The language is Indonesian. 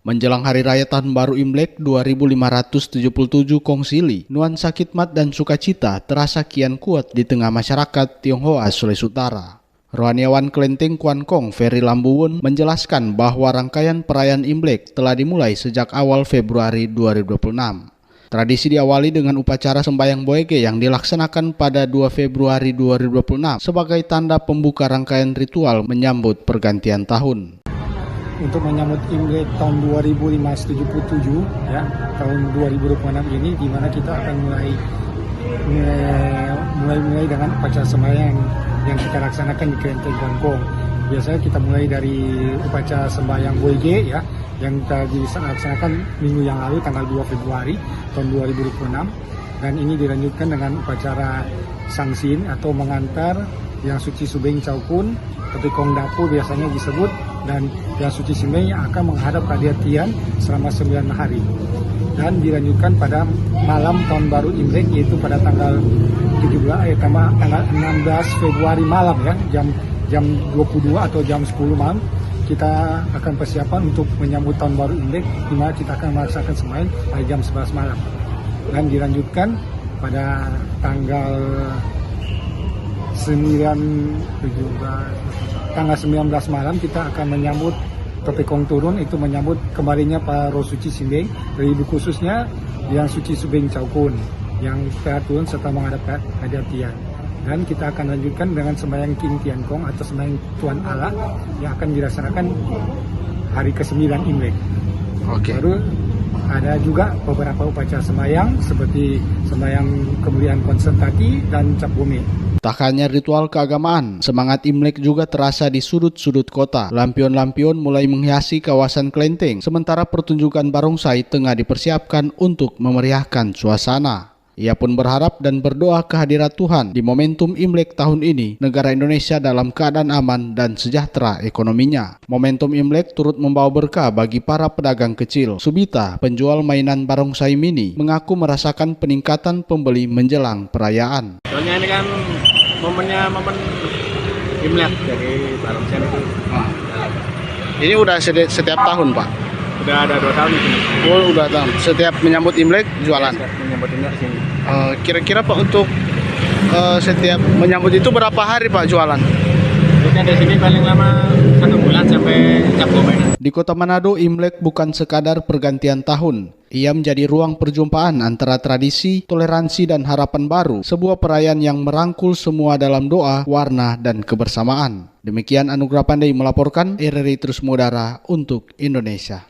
Menjelang Hari Raya Tahun Baru Imlek 2577 Kongsili, nuansa khidmat dan sukacita terasa kian kuat di tengah masyarakat Tionghoa Sulawesi Utara. Rohaniawan Kelenteng Kuan Kong Ferry Lambuwun menjelaskan bahwa rangkaian perayaan Imlek telah dimulai sejak awal Februari 2026. Tradisi diawali dengan upacara sembahyang Boege yang dilaksanakan pada 2 Februari 2026 sebagai tanda pembuka rangkaian ritual menyambut pergantian tahun. Untuk menyambut Imlek tahun 2577 ya, tahun 2026 ini, di mana kita akan mulai dengan upacara sembahyang yang kita laksanakan di Kelenteng Kuan Kong. Biasanya kita mulai dari upacara sembahyang Boege ya, yang kita dilaksanakan minggu yang lalu tanggal 2 Februari tahun 2026, dan ini dilanjutkan dengan upacara Sangsin atau mengantar yang suci Subeng Caukun, tapi Kong Dapu biasanya disebut, dan yang suci Subeng yang akan menghadap Kadiatian selama 9 hari. Dan dilanjutkan pada malam tahun baru Imlek, yaitu pada tanggal 16 Februari malam ya, jam 22 atau jam 10 malam, kita akan persiapan untuk menyambut tahun baru Imlek, di mana kita akan melaksanakan sembahyang pada jam 11 malam. Dan dilanjutkan pada tanggal 19 malam kita akan menyambut Topekong turun, itu menyambut kembalinya Pak Roh Suci Simbeng, lebih khususnya yang Suci Subeng Caukun yang telah turun serta menghadap Kadiatian. Dan kita akan lanjutkan dengan sembahyang King Tian Kong atau sembahyang Tuan Allah yang akan dilaksanakan hari ke-9 Imlek. Baru ada juga beberapa upacara sembahyang seperti sembahyang kemuliaan konsentrasi dan cap bumi. Tak hanya ritual keagamaan, semangat Imlek juga terasa di sudut-sudut kota. Lampion-lampion mulai menghiasi kawasan Kelenteng, sementara pertunjukan barongsai tengah dipersiapkan untuk memeriahkan suasana. Ia pun berharap dan berdoa kehadirat Tuhan di momentum Imlek tahun ini, negara Indonesia dalam keadaan aman dan sejahtera ekonominya. Momentum Imlek turut membawa berkah bagi para pedagang kecil. Subita, penjual mainan barongsai mini, mengaku merasakan peningkatan pembeli menjelang perayaan. Soalnya ini kan momen Imlek dari barongsai itu. Ini udah setiap tahun, Pak? Udah ada 2 tahun di sini. Oh, udah tahun. Setiap menyambut Imlek jualan? Setiap menyambut Imlek di sini. Kira-kira Pak, untuk setiap menyambut itu berapa hari Pak jualan? Kita di sini paling lama 1 bulan sampai cap gome. Di Kota Manado, Imlek bukan sekadar pergantian tahun. Ia menjadi ruang perjumpaan antara tradisi, toleransi, dan harapan baru. Sebuah perayaan yang merangkul semua dalam doa, warna, dan kebersamaan. Demikian Anugrah Pandey melaporkan, RRI Terus Mengudara untuk Indonesia.